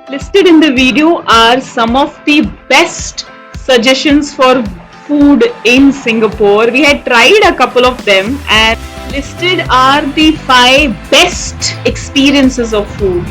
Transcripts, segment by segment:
Listed in the video are some of the best suggestions for food in Singapore. We had tried a couple of them, and listed are the 5 best experiences of food.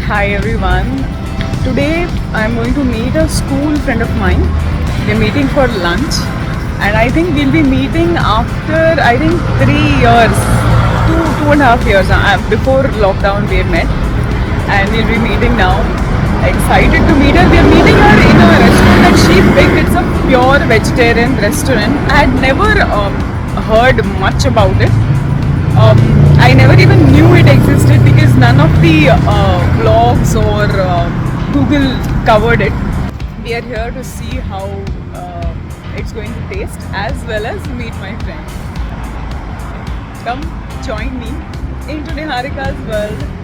Hi everyone. Today I'm going to meet a school friend of mine. We're meeting for lunch, and I think we'll be meeting after 3 years, two and a half years. Before lockdown we had met, and we'll be meeting now. Excited to meet her. We're meeting her in a restaurant that she picked. It's a pure vegetarian restaurant. I had never heard much about it. I never even knew it existed because none of the blogs or Google covered it. We are here to see how it's going to taste as well as meet my friends. Come join me into Niharika's world.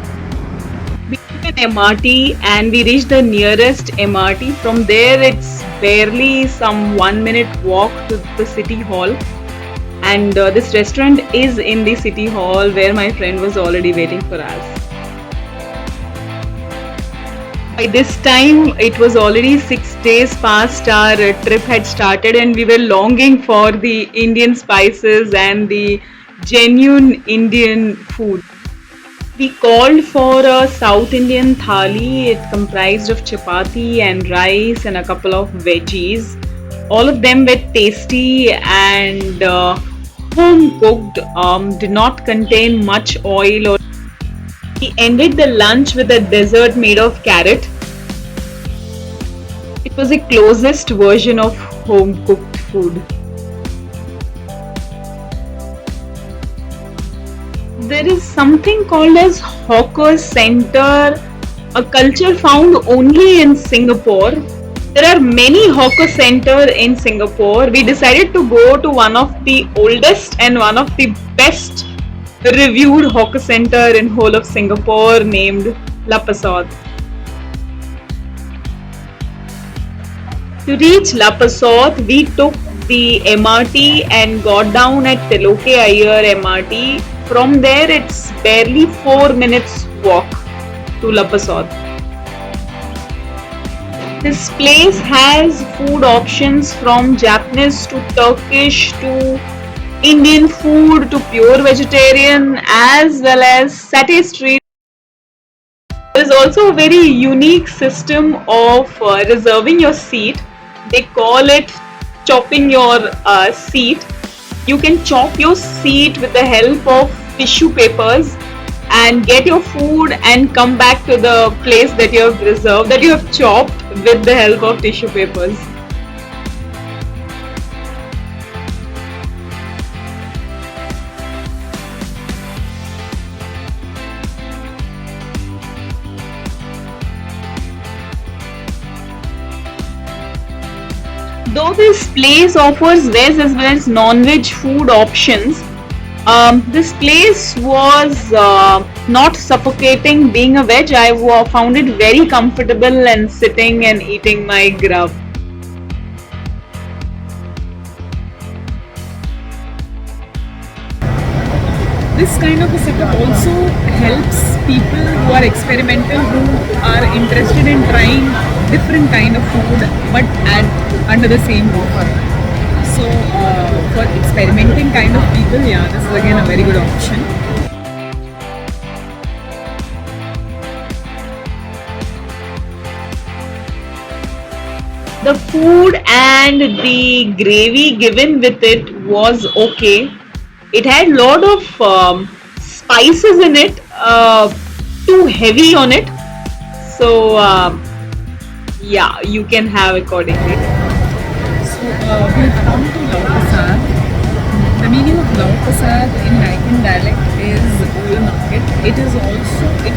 We took an MRT and we reached the nearest MRT. From there, it's barely some 1 minute walk to the city hall. And this restaurant is in the city hall where my friend was already waiting for us. By this time, it was already 6 days past our trip had started, and we were longing for the Indian spices and the genuine Indian food. We called for a South Indian thali. It comprised of chapati and rice and a couple of veggies. All of them were tasty and home cooked, did not contain much oil. We ended the lunch with a dessert made of carrot. It was the closest version of home cooked food. There is something called as hawker center, a culture found only in Singapore. There are many hawker centers in Singapore. We decided to go to one of the oldest and one of the best reviewed hawker center in whole of Singapore, named Lau Pa Sat. To reach Lau Pa Sat, we took the MRT and got down at Teloke Iyer MRT. From there, it's barely 4 minutes walk to Lau Pa Sat. This place has food options from Japanese to Turkish to Indian food to pure vegetarian, as well as satay street. There is also a very unique system of reserving your seat. They call it chopping your seat. You can chop your seat with the help of tissue papers and get your food and come back to the place that you have reserved, that you have chopped with the help of tissue papers. Though this place offers veg as well as non-veg food options, this place was not suffocating. Being a veg, I found it very comfortable and sitting and eating my grub. This kind of a setup also helps people who are experimental, who are interested in trying different kind of food but under the same roof. So for experimenting kind of people, yeah, this is again a very good option. The food and the gravy given with it was okay. It had a lot of spices in it, too heavy on it. So yeah, you can have accordingly. So we've come to Lau Pa Sat. The meaning of Lau Pa Sat in American dialect is old market. It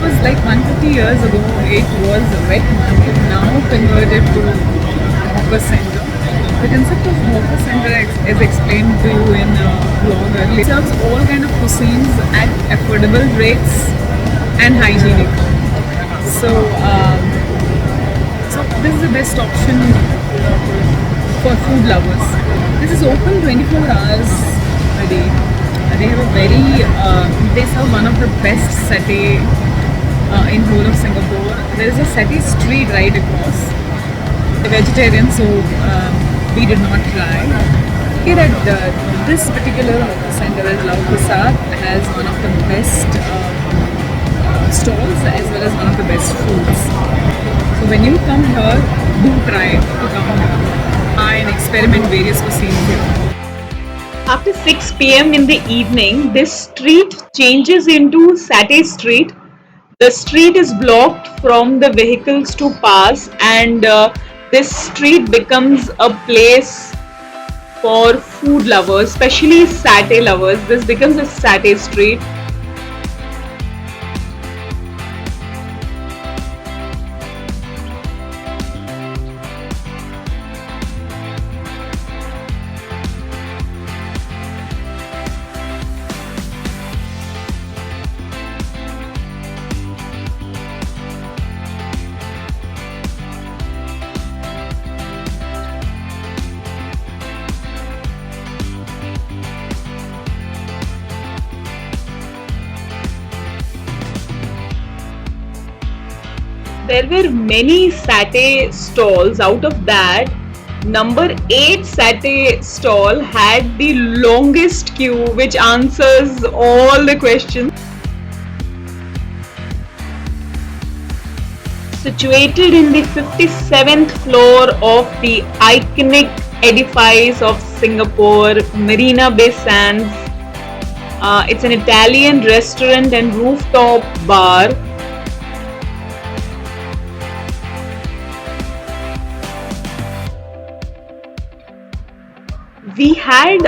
was like 150 years ago, it was a wet market, now converted to hawker center. The concept of hawker center is explained to you in a blog earlier. It serves all kind of cuisines at affordable rates and hygienic. So this is the best option for food lovers. This is open 24 hours a day. They have a very, they serve one of the best satay in whole of Singapore. There is a Seti street right across. The vegetarian, so we did not try. Here at this particular center, as Lau Pa Sat, has one of the best stalls as well as one of the best foods. So when you come here, do try to come and experiment various cuisines here. After 6 p.m. in the evening, this street changes into Satay Street. The street is blocked from the vehicles to pass, and this street becomes a place for food lovers, especially satay lovers. This becomes a satay street. There were many satay stalls. Out of that, number 8 satay stall had the longest queue, which answers all the questions. Situated in the 57th floor of the iconic edifice of Singapore, Marina Bay Sands. It's an Italian restaurant and rooftop bar. We had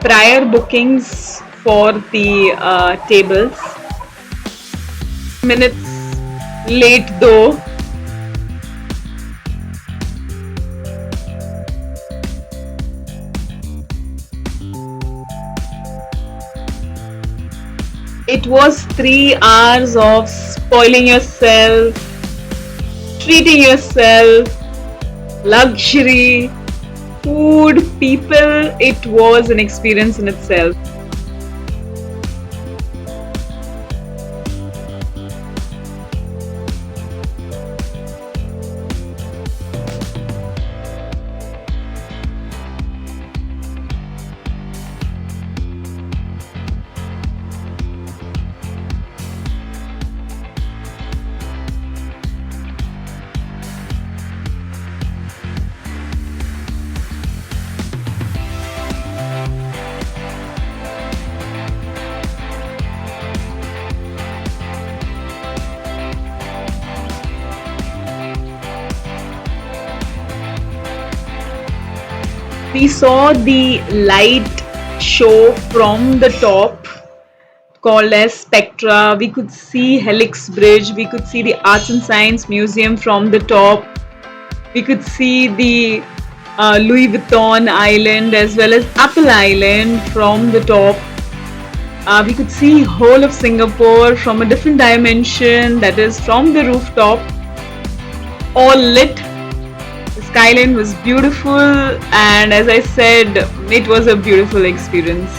prior bookings for the tables. Minutes late though. It was 3 hours of spoiling yourself, treating yourself, luxury, food, people. It was an experience in itself. We saw the light show from the top called as Spectra. We could see Helix Bridge. We could see the Arts and Science Museum from the top. We could see the Louis Vuitton Island as well as Apple Island from the top. We could see whole of Singapore from a different dimension, that is from the rooftop, all lit. The skyline was beautiful, and as I said, it was a beautiful experience.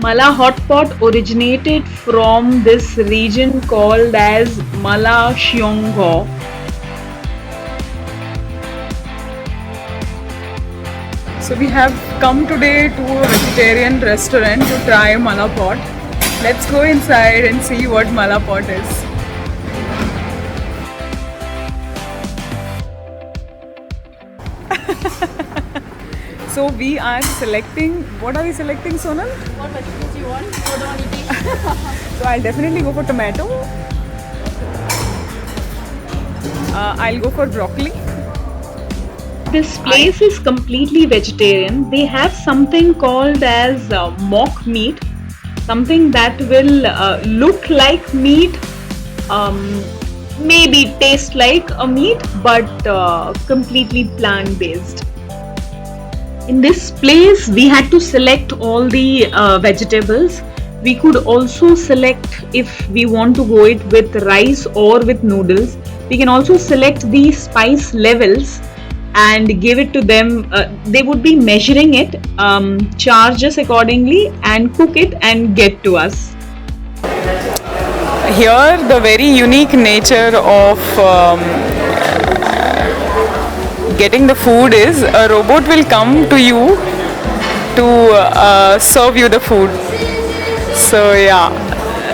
Mala Hotpot originated from this region called as Mala Xiongho. So we have come today to a vegetarian restaurant to try Mala Pot. Let's go inside and see what Mala Pot is. So we are selecting, what are we selecting, Sonal? What vegetables you want? What do you eat? So I'll definitely go for tomato. I'll go for broccoli. This place is completely vegetarian. They have something called as mock meat. something that will look like meat, um, maybe taste like a meat, but completely plant based. In this place, we had to select all the vegetables. We could also select if we want to go it with rice or with noodles. We can also select the spice levels and give it to them. They would be measuring it, charge us accordingly, and cook it and get to us. Here, the very unique nature of getting the food is a robot will come to you to serve you the food. So yeah,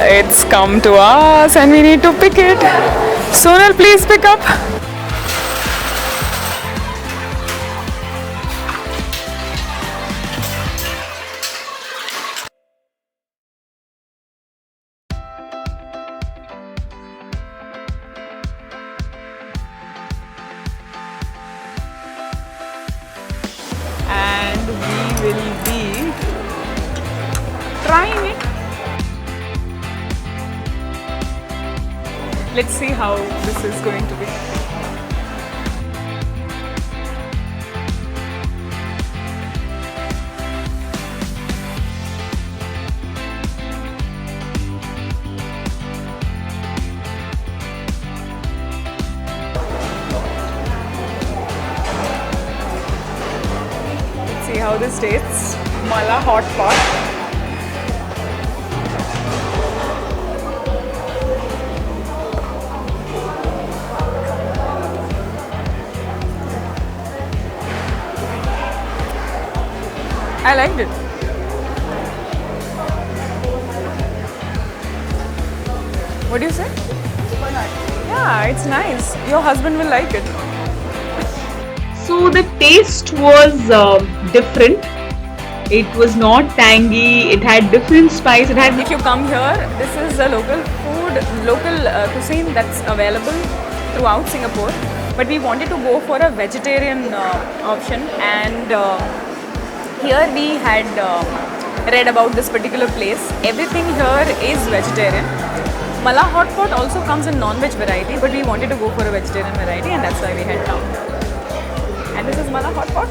it's come to us and we need to pick it. Sonal, please pick up. And we will be trying it. Let's see how this is going to be. Let's see how this tastes. Mala Hotpot. I liked it. What do you say? Yeah, it's nice. Your husband will like it. So the taste was different. It was not tangy. It had different spice. It had If you come here, this is a local food, local cuisine that's available throughout Singapore. But we wanted to go for a vegetarian option, and here we had read about this particular place. Everything here is vegetarian. Mala Hotpot also comes in non-veg variety, but we wanted to go for a vegetarian variety, and that's why we had come. And this is Mala Hotpot.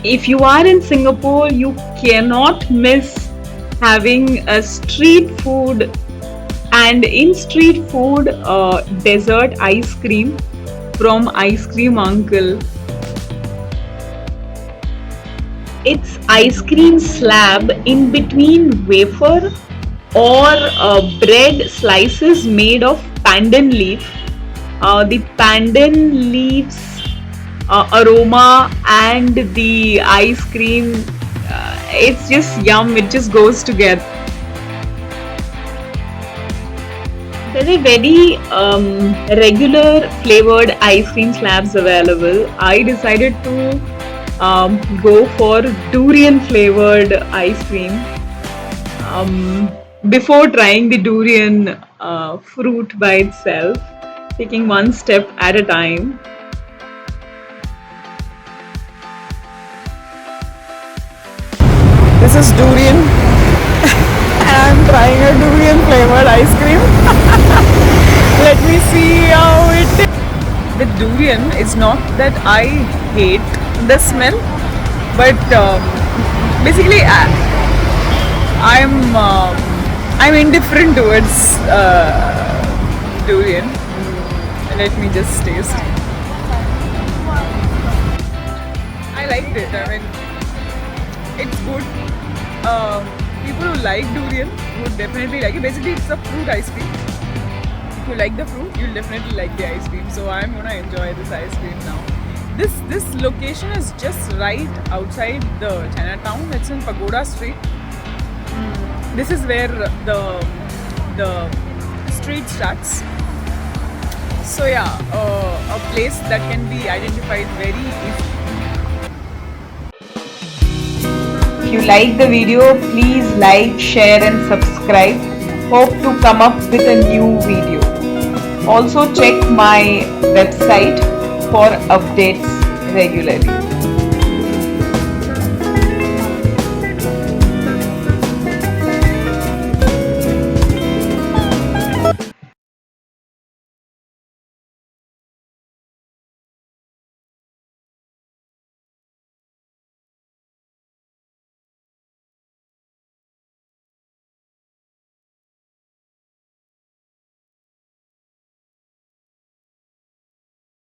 if you are in Singapore, you cannot miss having a street food, and in street food, dessert ice cream from Ice Cream Uncle. It's ice cream slab in between wafer or bread slices made of pandan leaf. The pandan leaves aroma and the ice cream, it's just yum, it just goes together. There are very regular flavored ice cream slabs available. I decided to go for durian flavored ice cream before trying the durian fruit by itself, taking one step at a time. This is durian. I'm trying a durian flavored ice cream. Let me see how it is. With durian, it's not that I hate the smell, but basically I'm indifferent towards durian. Let me just taste. I liked it. I mean, it's good. People who like durian would definitely like it. Basically, it's a fruit ice cream. If you like the fruit, you'll definitely like the ice cream. So I'm gonna enjoy this ice cream now. This location is just right outside the Chinatown. It's in Pagoda Street. This is where the street starts. So yeah, a place that can be identified very easily. If you like the video, please like, share and subscribe. hope to come up with a new video. Also check my website for updates regularly.